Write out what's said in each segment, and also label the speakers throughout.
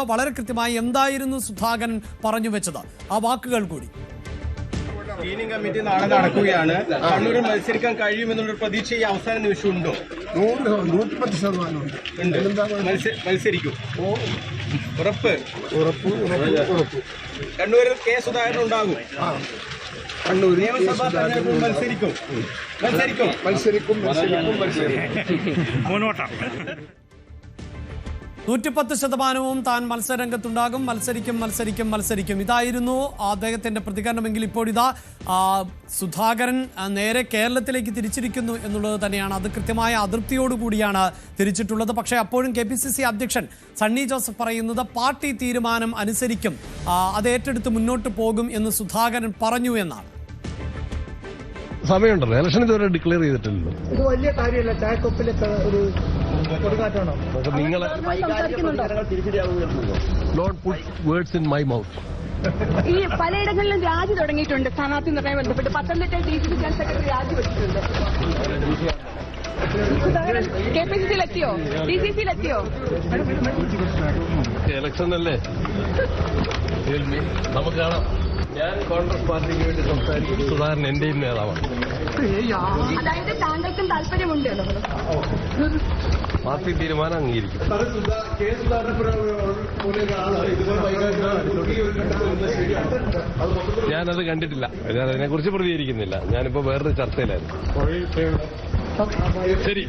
Speaker 1: വളരെ കൃത്യമായി എന്തായിരുന്നു സുധാകരൻ പറഞ്ഞു വെച്ചത്, ആ വാക്കുകൾ കൂടി.
Speaker 2: സ്ക്രീനിംഗ് കമ്മിറ്റി നാളെ നടക്കുകയാണ്. കണ്ണൂരിൽ മത്സരിക്കാൻ കഴിയുമെന്നുള്ള പ്രതീക്ഷ ഈ അവസാന നിമിഷം ഉണ്ടോ?
Speaker 3: 110%
Speaker 2: മത്സരിക്കും. ഉറപ്പ്. കണ്ണൂരിൽ കെ സുധാകരൻ ഉണ്ടാകും. നിയമസഭാ തെരഞ്ഞെടുപ്പിൽ മത്സരിക്കും.
Speaker 1: 110% താൻ മത്സരരംഗത്തുണ്ടാകും, മത്സരിക്കും. ഇതായിരുന്നു അദ്ദേഹത്തിന്റെ പ്രതികരണമെങ്കിൽ ഇപ്പോഴിതാ സുധാകരൻ നേരെ കേരളത്തിലേക്ക് തിരിച്ചിരിക്കുന്നു എന്നുള്ളത് തന്നെയാണ്. അത് കൃത്യമായ അതൃപ്തിയോടുകൂടിയാണ് തിരിച്ചിട്ടുള്ളത്. പക്ഷേ അപ്പോഴും KPCC അധ്യക്ഷൻ സണ്ണി ജോസഫ് പറയുന്നത് പാർട്ടി തീരുമാനം അനുസരിക്കും, അത് ഏറ്റെടുത്ത് മുന്നോട്ട് പോകും എന്ന് സുധാകരൻ പറഞ്ഞു എന്നാണ്.
Speaker 4: സമയമുണ്ടല്ലോ, ഇലക്ഷൻ ഇതുവരെ ഡിക്ലെയർ ചെയ്തിട്ടില്ലല്ലോ.
Speaker 3: ഇത് വലിയ കാര്യമല്ല, ചായക്കൊപ്പിലൊക്കെ ഒരു കൊടുക്കാറ്റാണോ?
Speaker 4: നിങ്ങളെ don't put words in my mouth.
Speaker 5: ഈ പലയിടങ്ങളിലും രാജി തുടങ്ങിയിട്ടുണ്ട്. സ്ഥാനാർത്ഥി നിർണ്ണയം ബന്ധപ്പെട്ട് പത്തനംതിട്ട DCC ജനറൽ സെക്രട്ടറി രാജി വെച്ചിട്ടുണ്ട്. KPCC-യിലെത്തിയോ? DCC-യിലെത്തിയോ?
Speaker 4: ഇലക്ഷൻ അല്ലേ, നമുക്ക് കാണാം. ഞാൻ കോൺഗ്രസ് പാർട്ടിക്ക് വേണ്ടി സംസാരിക്കും, സുധാകരൻ എന്റെയും നേതാവാണ്.
Speaker 5: അതായത് താങ്കൾക്കും താല്പര്യമുണ്ട്.
Speaker 4: പാർട്ടി തീരുമാനം അംഗീകരിക്കും. ഞാനത് കണ്ടിട്ടില്ല, ഞാൻ അതിനെക്കുറിച്ച് പ്രതികരിക്കുന്നില്ല. ഞാനിപ്പോ വേറൊരു ചർച്ചയിലായിരുന്നു. ശരി,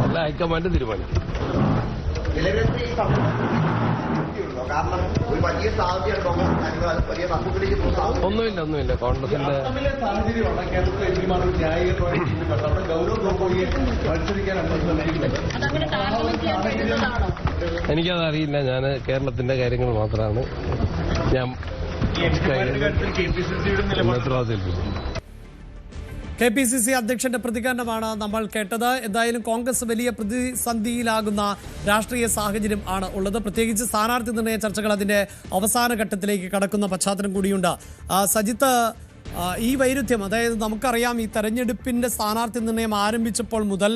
Speaker 4: അല്ല, ഹൈക്കമാൻഡ് തീരുമാനിക്കും. ഒന്നുമില്ല. കോൺഗ്രസിന്റെ എനിക്കത് അറിയില്ല. ഞാൻ കേരളത്തിന്റെ കാര്യങ്ങൾ മാത്രമാണ് ഞാൻ
Speaker 1: KPCC അധ്യക്ഷന്റെ പ്രതികരണമാണ് നമ്മൾ കേട്ടത്. എന്തായാലും കോൺഗ്രസ് വലിയ പ്രതിസന്ധിയിലാകുന്ന രാഷ്ട്രീയ സാഹചര്യം ആണ് ഉള്ളത്. പ്രത്യേകിച്ച് സ്ഥാനാർത്ഥി നിർണയ ചർച്ചകൾ അതിന്റെ അവസാന ഘട്ടത്തിലേക്ക് കടക്കുന്ന പശ്ചാത്തലം കൂടിയുണ്ട്. സജിത്ത്, ഈ വൈരുദ്ധ്യം, അതായത് നമുക്കറിയാം ഈ തെരഞ്ഞെടുപ്പിന്റെ സ്ഥാനാർത്ഥി നിർണയം ആരംഭിച്ചപ്പോൾ മുതൽ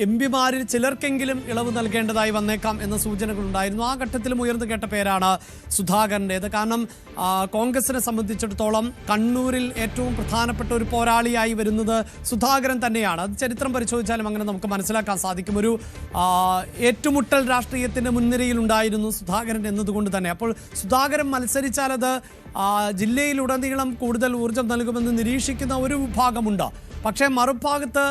Speaker 1: MP-മാരിൽ ചിലർക്കെങ്കിലും ഇളവ് നൽകേണ്ടതായി വന്നേക്കാം എന്ന സൂചനകളുണ്ടായിരുന്നു. ആ ഘട്ടത്തിലും ഉയർന്നു കേട്ട പേരാണ് സുധാകരൻ്റേത്. കാരണം കോൺഗ്രസിനെ സംബന്ധിച്ചിടത്തോളം കണ്ണൂരിൽ ഏറ്റവും പ്രധാനപ്പെട്ട ഒരു പോരാളിയായി വരുന്നത് സുധാകരൻ തന്നെയാണ്. അത് ചരിത്രം പരിശോധിച്ചാലും അങ്ങനെ നമുക്ക് മനസ്സിലാക്കാൻ സാധിക്കും. ഒരു ഏറ്റുമുട്ടൽ രാഷ്ട്രീയത്തിൻ്റെ മുൻനിരയിലുണ്ടായിരുന്നു സുധാകരൻ എന്നതുകൊണ്ട് തന്നെ. അപ്പോൾ സുധാകരൻ മത്സരിച്ചാൽ അത് ജില്ലയിലുടനീളം കൂടുതൽ ഊർജ്ജം നൽകുമെന്ന് നിരീക്ഷിക്കുന്ന ഒരു വിഭാഗമുണ്ട്. പക്ഷേ മറുഭാഗത്ത്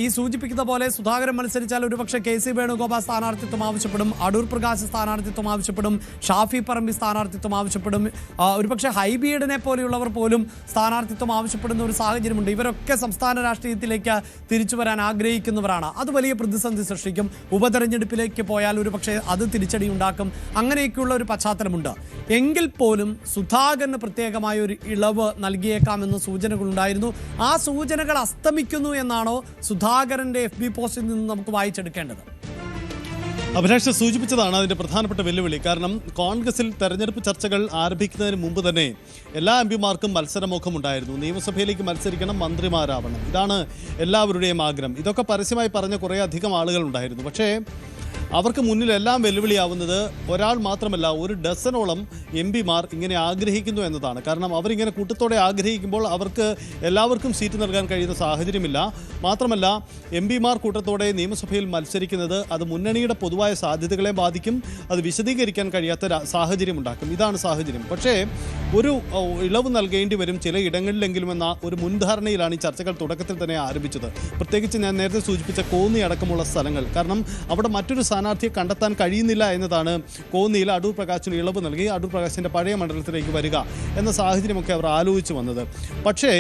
Speaker 1: ഈ സൂചിപ്പിക്കുന്ന പോലെ സുധാകരൻ മത്സരിച്ചാൽ ഒരുപക്ഷെ KC വേണുഗോപാൽ സ്ഥാനാർത്ഥിത്വം ആവശ്യപ്പെടും, അടൂർ പ്രകാശ് സ്ഥാനാർത്ഥിത്വം ആവശ്യപ്പെടും, ഷാഫി പറമ്പി സ്ഥാനാർത്ഥിത്വം ആവശ്യപ്പെടും, ഒരുപക്ഷെ ഹൈബീഡിനെ പോലെയുള്ളവർ പോലും സ്ഥാനാർത്ഥിത്വം ആവശ്യപ്പെടുന്ന ഒരു സാഹചര്യമുണ്ട്. ഇവരൊക്കെ സംസ്ഥാന രാഷ്ട്രീയത്തിലേക്ക് തിരിച്ചു വരാൻ ആഗ്രഹിക്കുന്നവരാണ്. അത് വലിയ പ്രതിസന്ധി സൃഷ്ടിക്കും. ഉപതെരഞ്ഞെടുപ്പിലേക്ക് പോയാൽ ഒരുപക്ഷെ അത് തിരിച്ചടി ഉണ്ടാക്കും. അങ്ങനെയൊക്കെയുള്ള ഒരു പശ്ചാത്തലമുണ്ട്. എങ്കിൽ പോലും സുധാകരന് പ്രത്യേകമായ ഒരു ഇളവ് നൽകിയേക്കാമെന്ന സൂചനകളുണ്ടായിരുന്നു. ആ സൂചനകൾ അസ്തമിക്കുന്നു എന്നാണോ സുധാകരന്റെ FB പോസ്റ്റിൽ നിന്ന് നമുക്ക് വായിച്ചെടുക്കേണ്ടത്?
Speaker 6: അഭിലാഷ് സൂചിപ്പിച്ചതാണ് അതിന്റെ പ്രധാനപ്പെട്ട വെല്ലുവിളി. കാരണം കോൺഗ്രസിൽ തെരഞ്ഞെടുപ്പ് ചർച്ചകൾ ആരംഭിക്കുന്നതിന് മുമ്പ് തന്നെ എല്ലാ MP-മാർക്കും മത്സരമുഖമുണ്ടായിരുന്നു. നിയമസഭയിലേക്ക് മത്സരിക്കണം, മന്ത്രിമാരാവണം, ഇതാണ് എല്ലാവരുടെയും ആഗ്രഹം. ഇതൊക്കെ പരസ്യമായി പറഞ്ഞ കുറേ അധികം ആളുകൾ ഉണ്ടായിരുന്നു. പക്ഷേ അവർക്ക് മുന്നിലെല്ലാം വെല്ലുവിളിയാവുന്നത് ഒരാൾ മാത്രമല്ല, ഒരു ഡസനോളം MP-മാർ ഇങ്ങനെ ആഗ്രഹിക്കുന്നു എന്നതാണ്. കാരണം അവരിങ്ങനെ കൂട്ടത്തോടെ ആഗ്രഹിക്കുമ്പോൾ അവർക്ക് എല്ലാവർക്കും സീറ്റ് നൽകാൻ കഴിയുന്ന സാഹചര്യമില്ല. മാത്രമല്ല MP-മാർ കൂട്ടത്തോടെ നിയമസഭയിൽ മത്സരിക്കുന്നത് അത് മുന്നണിയുടെ പൊതുവായ സാധ്യതകളെ ബാധിക്കും, അത് വിശദീകരിക്കാൻ കഴിയാത്ത സാഹചര്യം ഉണ്ടാക്കും. ഇതാണ് സാഹചര്യം. പക്ഷേ ഒരു ഇളവ് നൽകേണ്ടി വരും ചില ഇടങ്ങളിലെങ്കിലും എന്ന ഒരു മുൻധാരണയിലാണ് ഈ ചർച്ചകൾ തുടക്കത്തിൽ തന്നെ ആരംഭിച്ചത്. പ്രത്യേകിച്ച് ഞാൻ നേരത്തെ സൂചിപ്പിച്ച കോന്നി അടക്കമുള്ള സ്ഥലങ്ങൾ. കാരണം അവിടെ മറ്റൊരു സ്ഥാനാർത്ഥിയെ കണ്ടെത്താൻ കഴിയുന്നില്ല എന്നതാണ്. കോന്നിയിൽ അടൂർ പ്രകാശിന് ഇളവ് നൽകി അടൂർ പ്രകാശിൻ്റെ പഴയ മണ്ഡലത്തിലേക്ക് വരിക എന്ന സാഹചര്യമൊക്കെ അവർ ആലോചിച്ച് വന്നത്. പക്ഷേ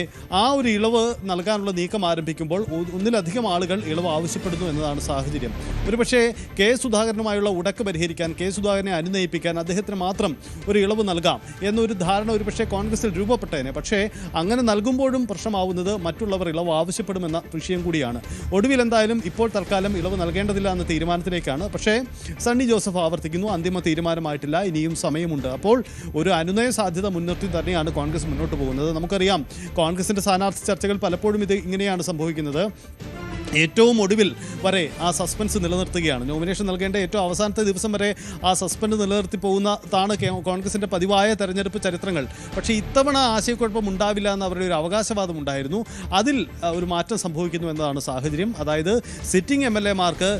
Speaker 6: ആ ഒരു ഇളവ് നൽകാനുള്ള നീക്കം ആരംഭിക്കുമ്പോൾ ഒന്നിലധികം ആളുകൾ ഇളവ് ആവശ്യപ്പെടുന്നു എന്നതാണ് സാഹചര്യം. ഒരുപക്ഷേ K സുധാകരനുമായുള്ള ഉടക്ക് പരിഹരിക്കാൻ, K സുധാകരനെ അനുനയിപ്പിക്കാൻ അദ്ദേഹത്തിന് മാത്രം ഒരു ഇളവ് നൽകാം എന്നൊരു ധാരണ ഒരുപക്ഷേ കോൺഗ്രസിൽ രൂപപ്പെട്ടതിനെ. പക്ഷേ അങ്ങനെ നൽകുമ്പോഴും പ്രശ്നമാവുന്നത് മറ്റുള്ളവർ ഇളവ് ആവശ്യപ്പെടുമെന്ന വിഷയം കൂടിയാണ്. ഒടുവിൽ എന്തായാലും ഇപ്പോൾ തൽക്കാലം ഇളവ് നൽകേണ്ടതില്ല എന്ന തീരുമാനത്തിലേക്കാണ്. പക്ഷേ സണ്ണി ജോസഫ് ആവർത്തിക്കുന്നു, അന്തിമ തീരുമാനമായിട്ടില്ല, ഇനിയും സമയമുണ്ട്. അപ്പോൾ ഒരു അനുനയ സാധ്യത മുൻനിർത്തി തന്നെയാണ് കോൺഗ്രസ് മുന്നോട്ട് പോകുന്നത്. നമുക്കറിയാം കോൺഗ്രസിൻ്റെ സ്ഥാനാർത്ഥി ചർച്ചകൾ പലപ്പോഴും ഇങ്ങനെയാണ് സംഭവിക്കുന്നത്. ഏറ്റവും ഒടുവിൽ വരെ ആ സസ്പെൻസ് നിലനിർത്തുകയാണ്. നോമിനേഷൻ നൽകേണ്ട ഏറ്റവും അവസാനത്തെ ദിവസം വരെ ആ സസ്പെൻഡ് നിലനിർത്തി പോകുന്നതാണ് കോൺഗ്രസിൻ്റെ പതിവായ തെരഞ്ഞെടുപ്പ് ചരിത്രങ്ങൾ. പക്ഷേ ഇത്തവണ ആശയക്കുഴപ്പം ഉണ്ടാവില്ല എന്ന് അവരുടെ ഒരു അവകാശവാദം ഉണ്ടായിരുന്നു. അതിൽ ഒരു മാറ്റം സംഭവിക്കുന്നു എന്നതാണ് സാഹചര്യം. അതായത് സിറ്റിംഗ് MLA-മാർക്ക്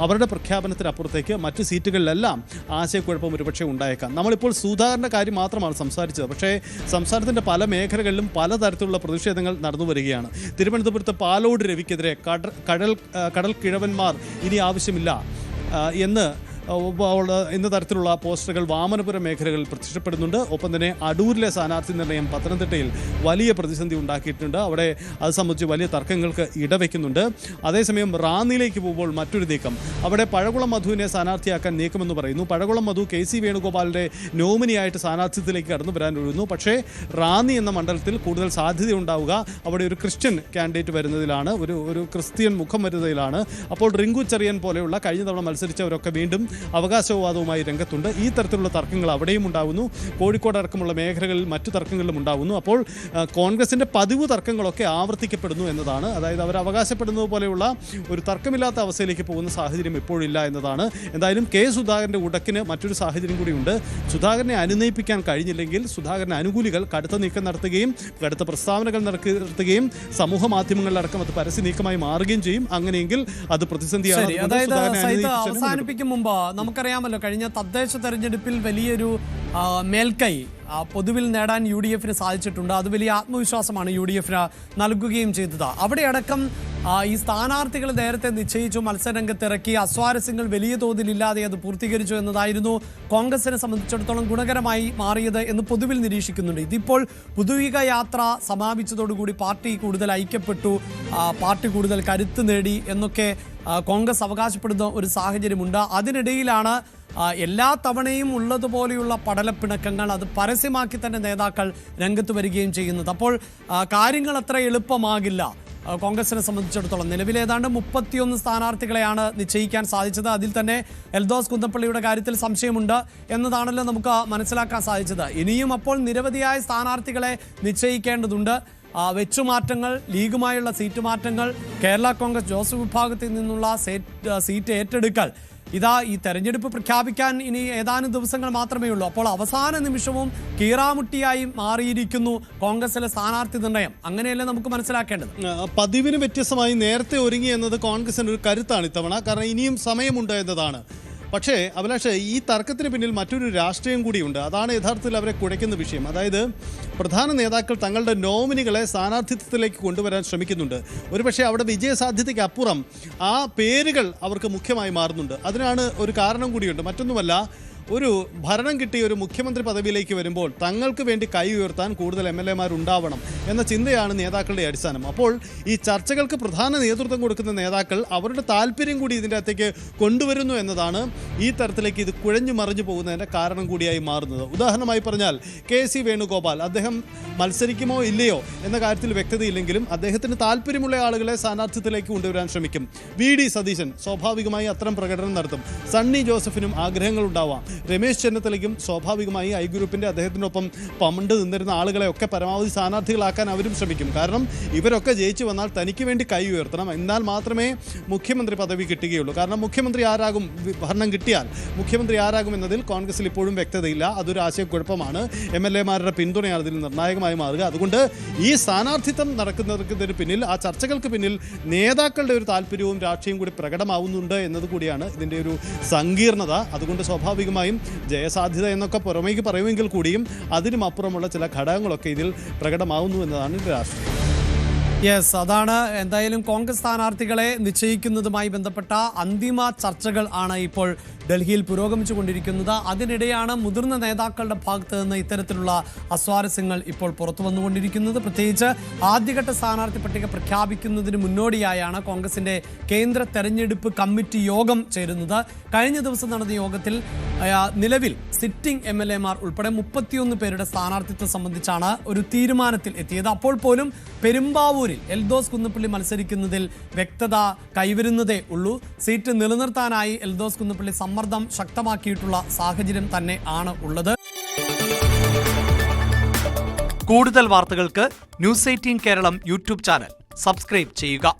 Speaker 6: അവരുടെ പ്രഖ്യാപനത്തിനപ്പുറത്തേക്ക് മറ്റ് സീറ്റുകളിലെല്ലാം ആശയക്കുഴപ്പം ഒരുപക്ഷെ ഉണ്ടായേക്കാം. നമ്മളിപ്പോൾ സുധാകരൻ്റെ കാര്യം മാത്രമാണ് സംസാരിച്ചത്. പക്ഷേ സംസ്ഥാനത്തിൻ്റെ പല മേഖലകളിലും പലതരത്തിലുള്ള പ്രതിഷേധങ്ങൾ നടന്നു വരികയാണ്. തിരുവനന്തപുരത്ത് പാലോട് രവിക്കെതിരെ കടൽ കിഴവന്മാർ ഇനി ആവശ്യമില്ല എന്ന തരത്തിലുള്ള പോസ്റ്ററുകൾ വാമനപുരം മേഖലകളിൽ പ്രത്യക്ഷപ്പെടുന്നുണ്ട്. ഒപ്പം തന്നെ അടൂരിലെ സ്ഥാനാർത്ഥി നിർണയം പത്തനംതിട്ടയിൽ വലിയ പ്രതിസന്ധി ഉണ്ടാക്കിയിട്ടുണ്ട്. അവിടെ അത് സംബന്ധിച്ച് വലിയ തർക്കങ്ങൾക്ക് ഇടവെക്കുന്നുണ്ട്. അതേസമയം റാന്നിയിലേക്ക് പോകുമ്പോൾ മറ്റൊരു നീക്കം, അവിടെ പഴകുളം മധുവിനെ സ്ഥാനാർത്ഥിയാക്കാൻ നീക്കമെന്ന് പറയുന്നു. പഴകുളം മധു KC വേണുഗോപാലിൻ്റെ നോമിനിയായിട്ട് സ്ഥാനാർത്ഥിത്വത്തിലേക്ക് കടന്നു വരാൻ ഒഴുകുന്നു. പക്ഷേ റാന്നി എന്ന മണ്ഡലത്തിൽ കൂടുതൽ സാധ്യതയുണ്ടാവുക അവിടെ ഒരു ക്രിസ്ത്യൻ കാൻഡിഡേറ്റ് വരുന്നതിലാണ്, ഒരു ക്രിസ്ത്യൻ മുഖം വരുന്നതിലാണ്. അപ്പോൾ റിങ്കു ചെറിയൻ പോലെയുള്ള കഴിഞ്ഞ തവണ മത്സരിച്ചവരൊക്കെ വീണ്ടും അവകാശവാദവുമായി രംഗത്തുണ്ട്. ഈ തരത്തിലുള്ള തർക്കങ്ങൾ അവിടെയും ഉണ്ടാകുന്നു. കോഴിക്കോട് അടക്കമുള്ള മേഖലകളിൽ മറ്റു തർക്കങ്ങളിലും ഉണ്ടാകുന്നു. അപ്പോൾ കോൺഗ്രസിൻ്റെ പതിവ് തർക്കങ്ങളൊക്കെ ആവർത്തിക്കപ്പെടുന്നു എന്നതാണ്. അതായത് അവർ അവകാശപ്പെടുന്നത് പോലെയുള്ള ഒരു തർക്കമില്ലാത്ത അവസ്ഥയിലേക്ക് പോകുന്ന സാഹചര്യം ഇപ്പോഴില്ല എന്നതാണ്. എന്തായാലും സുധാകരൻ്റെ ഉടക്കിന് മറ്റൊരു സാഹചര്യം കൂടിയുണ്ട്. സുധാകരനെ അനുനയിപ്പിക്കാൻ കഴിഞ്ഞില്ലെങ്കിൽ സുധാകരന് അനുകൂലികൾ കടുത്ത നീക്കം നടത്തുകയും കടുത്ത പ്രസ്താവനകൾ നടത്തുകയും സമൂഹ മാധ്യമങ്ങളിലടക്കം അത് പരസ്യ നീക്കമായി മാറുകയും ചെയ്യും. അങ്ങനെയെങ്കിൽ അത് പ്രതിസന്ധിയാണ്.
Speaker 1: അവസാനിപ്പിക്കും മുമ്പ് നമുക്കറിയാമല്ലോ, കഴിഞ്ഞ തദ്ദേശ തെരഞ്ഞെടുപ്പിൽ വലിയൊരു മേൽക്കൈ പൊതുവിൽ നേടാൻ UDF-ന് സാധിച്ചിട്ടുണ്ട്. അത് വലിയ ആത്മവിശ്വാസമാണ് UDF-ന് നൽകുകയും ചെയ്തത്. അവിടെ അടക്കം ഈ സ്ഥാനാർത്ഥികൾ നേരത്തെ നിശ്ചയിച്ചു, മത്സരരംഗത്തിറക്കി, അസ്വാരസ്യങ്ങൾ വലിയ തോതിലില്ലാതെ അത് പൂർത്തീകരിച്ചു എന്നതായിരുന്നു കോൺഗ്രസിനെ സംബന്ധിച്ചിടത്തോളം ഗുണകരമായി മാറിയത് എന്ന് പൊതുവിൽ നിരീക്ഷിക്കുന്നുണ്ട്. ഇതിപ്പോൾ പുതുവിക യാത്ര സമാപിച്ചതോടുകൂടി പാർട്ടി കൂടുതൽ ഐക്യപ്പെട്ടു, പാർട്ടി കൂടുതൽ കരുത്ത് നേടി എന്നൊക്കെ കോൺഗ്രസ് അവകാശപ്പെടുന്ന ഒരു സാഹചര്യമുണ്ട്. അതിനിടയിലാണ് എല്ലാ തവണയും ഉള്ളതുപോലെയുള്ള പടലപ്പിണക്കങ്ങൾ അത് പരസ്യമാക്കി തന്നെ നേതാക്കൾ രംഗത്ത് വരികയും ചെയ്യുന്നത്. അപ്പോൾ കാര്യങ്ങൾ അത്ര എളുപ്പമാകില്ല കോൺഗ്രസിനെ സംബന്ധിച്ചിടത്തോളം. നിലവിൽ ഏതാണ്ട് 31 സ്ഥാനാർത്ഥികളെയാണ് നിശ്ചയിക്കാൻ സാധിച്ചത്. അതിൽ തന്നെ എൽദോസ് കുന്നപ്പള്ളിയുടെ കാര്യത്തിൽ സംശയമുണ്ട് എന്നതാണല്ലോ നമുക്ക് മനസ്സിലാക്കാൻ സാധിച്ചത്. ഇനിയും അപ്പോൾ നിരവധിയായ സ്ഥാനാർത്ഥികളെ നിശ്ചയിക്കേണ്ടതുണ്ട്. വെച്ചുമാറ്റങ്ങൾ, ലീഗുമായുള്ള സീറ്റ് മാറ്റങ്ങൾ, കേരള കോൺഗ്രസ് ജോസഫ് വിഭാഗത്തിൽ നിന്നുള്ള സീറ്റ് ഏറ്റെടുക്കൽ, ഇതാ ഈ തെരഞ്ഞെടുപ്പ് പ്രഖ്യാപിക്കാൻ ഇനി ഏതാനും ദിവസങ്ങൾ മാത്രമേ ഉള്ളൂ. അപ്പോൾ അവസാന നിമിഷവും കീറാമുട്ടിയായി മാറിയിരിക്കുന്നു കോൺഗ്രസിലെ സ്ഥാനാർത്ഥി നിർണയം. അങ്ങനെയല്ലേ നമുക്ക് മനസ്സിലാക്കേണ്ടത്?
Speaker 6: പതിവിന് വ്യത്യസ്തമായി നേരത്തെ ഒരുങ്ങി എന്നത് കോൺഗ്രസിന് ഒരു കരുത്താണ് ഇത്തവണ. കാരണം ഇനിയും സമയമുണ്ട് എന്നതാണ്. പക്ഷേ അഭിലാഷ്, ഈ തർക്കത്തിന് പിന്നിൽ മറ്റൊരു രാഷ്ട്രീയം കൂടിയുണ്ട്. അതാണ് യഥാർത്ഥത്തിൽ അവരെ കുഴയ്ക്കുന്ന വിഷയം. അതായത് പ്രധാന നേതാക്കൾ തങ്ങളുടെ നോമിനികളെ സ്ഥാനാർത്ഥിത്വത്തിലേക്ക് കൊണ്ടുവരാൻ ശ്രമിക്കുന്നുണ്ട്. ഒരുപക്ഷെ അവിടെ വിജയസാധ്യതയ്ക്ക് അപ്പുറം ആ പേരുകൾ അവർക്ക് മുഖ്യമായി മാറുന്നുണ്ട്. അതിനാണ് ഒരു കാരണം കൂടിയുണ്ട്. മറ്റൊന്നുമല്ല, ഒരു ഭരണം കിട്ടിയ ഒരു മുഖ്യമന്ത്രി പദവിയിലേക്ക് വരുമ്പോൾ തങ്ങൾക്ക് വേണ്ടി കൈ ഉയർത്താൻ കൂടുതൽ MLA-മാരുണ്ടാവണം എന്ന ചിന്തയാണ് നേതാക്കളുടെ അടിസ്ഥാനം. അപ്പോൾ ഈ ചർച്ചകൾക്ക് പ്രധാന നേതൃത്വം കൊടുക്കുന്ന നേതാക്കൾ അവരുടെ താല്പര്യം കൂടി ഇതിൻ്റെ അകത്തേക്ക് കൊണ്ടുവരുന്നു എന്നതാണ് ഈ തരത്തിലേക്ക് ഇത് കുഴഞ്ഞു മറിഞ്ഞു പോകുന്നതിൻ്റെ കാരണം കൂടിയായി മാറുന്നത്. ഉദാഹരണമായി പറഞ്ഞാൽ KC വേണുഗോപാൽ, അദ്ദേഹം മത്സരിക്കുമോ ഇല്ലയോ എന്ന കാര്യത്തിൽ വ്യക്തതയില്ലെങ്കിലും അദ്ദേഹത്തിന് താല്പര്യമുള്ള ആളുകളെ സ്ഥാനാർത്ഥിത്വത്തിലേക്ക് കൊണ്ടുവരാൻ ശ്രമിക്കും. VD സതീശൻ സ്വാഭാവികമായി അത്തരം പ്രകടനം നടത്തും. സണ്ണി ജോസഫിനും ആഗ്രഹങ്ങളുണ്ടാവാം. രമേശ് ചെന്നിത്തലയ്ക്കും സ്വാഭാവികമായി ഐ ഗ്രൂപ്പിൻ്റെ അദ്ദേഹത്തിനൊപ്പം പണ്ട് നിന്നിരുന്ന ആളുകളെയൊക്കെ പരമാവധി സ്ഥാനാർത്ഥികളാക്കാൻ അവരും ശ്രമിക്കും. കാരണം ഇവരൊക്കെ ജയിച്ചു വന്നാൽ തനിക്ക് വേണ്ടി കൈ ഉയർത്തണം, എന്നാൽ മാത്രമേ മുഖ്യമന്ത്രി പദവി കിട്ടുകയുള്ളൂ. കാരണം മുഖ്യമന്ത്രി ആരാകും, ഭരണം കിട്ടിയാൽ മുഖ്യമന്ത്രി ആരാകും എന്നതിൽ കോൺഗ്രസിൽ ഇപ്പോഴും വ്യക്തതയില്ല. അതൊരു ആശയക്കുഴപ്പമാണ്. MLA-മാരുടെ പിന്തുണയാണ് അതിൽ നിർണായകമായി മാറുക. അതുകൊണ്ട് ഈ സ്ഥാനാർത്ഥിത്വം നടക്കുന്നതിന് പിന്നിൽ, ആ ചർച്ചകൾക്ക് പിന്നിൽ നേതാക്കളുടെ ഒരു താല്പര്യവും രാഷ്ട്രീയവും കൂടി പ്രകടമാവുന്നുണ്ട് എന്നതുകൂടിയാണ് ഇതിൻ്റെ ഒരു സങ്കീർണത. അതുകൊണ്ട് സ്വാഭാവികമായി ജയസാധ്യത എന്നൊക്കെ പുറമേക്ക് പറയുമെങ്കിൽ കൂടിയും അതിനും അപ്പുറമുള്ള ചില ഘടകങ്ങളൊക്കെ ഇതിൽ പ്രകടമാവുന്നു എന്നതാണ് ഇതിൻ്റെ രാഷ്ട്രീയം.
Speaker 1: യെസ്, അതാണ് എന്തായാലും കോൺഗ്രസ് സ്ഥാനാർത്ഥികളെ നിശ്ചയിക്കുന്നതുമായി ബന്ധപ്പെട്ട അന്തിമ ചർച്ചകൾ ആണ് ഇപ്പോൾ ഡൽഹിയിൽ പുരോഗമിച്ചു കൊണ്ടിരിക്കുന്നത്. അതിനിടെയാണ് മുതിർന്ന നേതാക്കളുടെ ഭാഗത്ത് നിന്ന് ഇത്തരത്തിലുള്ള അസ്വാരസ്യങ്ങൾ ഇപ്പോൾ പുറത്തു വന്നുകൊണ്ടിരിക്കുന്നത്. പ്രത്യേകിച്ച് ആദ്യഘട്ട സ്ഥാനാർത്ഥി പട്ടിക പ്രഖ്യാപിക്കുന്നതിന് മുന്നോടിയായാണ് കോൺഗ്രസിന്റെ കേന്ദ്ര തെരഞ്ഞെടുപ്പ് കമ്മിറ്റി യോഗം ചേരുന്നത്. കഴിഞ്ഞ ദിവസം നടന്ന യോഗത്തിൽ നിലവിൽ സിറ്റിംഗ് MLA-മാർ ഉൾപ്പെടെ 31 പേരുടെ സ്ഥാനാർത്ഥിത്വം സംബന്ധിച്ചാണ് ഒരു തീരുമാനത്തിൽ എത്തിയത്. അപ്പോൾ പോലും പെരുമ്പാവൂരിൽ എൽദോസ് കുന്നപ്പള്ളി മത്സരിക്കുന്നതിൽ വ്യക്തത കൈവരുന്നതേ ഉള്ളൂ. സീറ്റ് നിലനിർത്താനായി എൽദോസ് കുന്നപ്പള്ളി സമ്മർദ്ദം ശക്തമാക്കിയിട്ടുള്ള സാഹചര്യം തന്നെ ആണ് ഉള്ളത്.
Speaker 7: കൂടുതൽ വാർത്തകൾക്ക് News 18 Keralam YouTube channel subscribe ചെയ്യുക.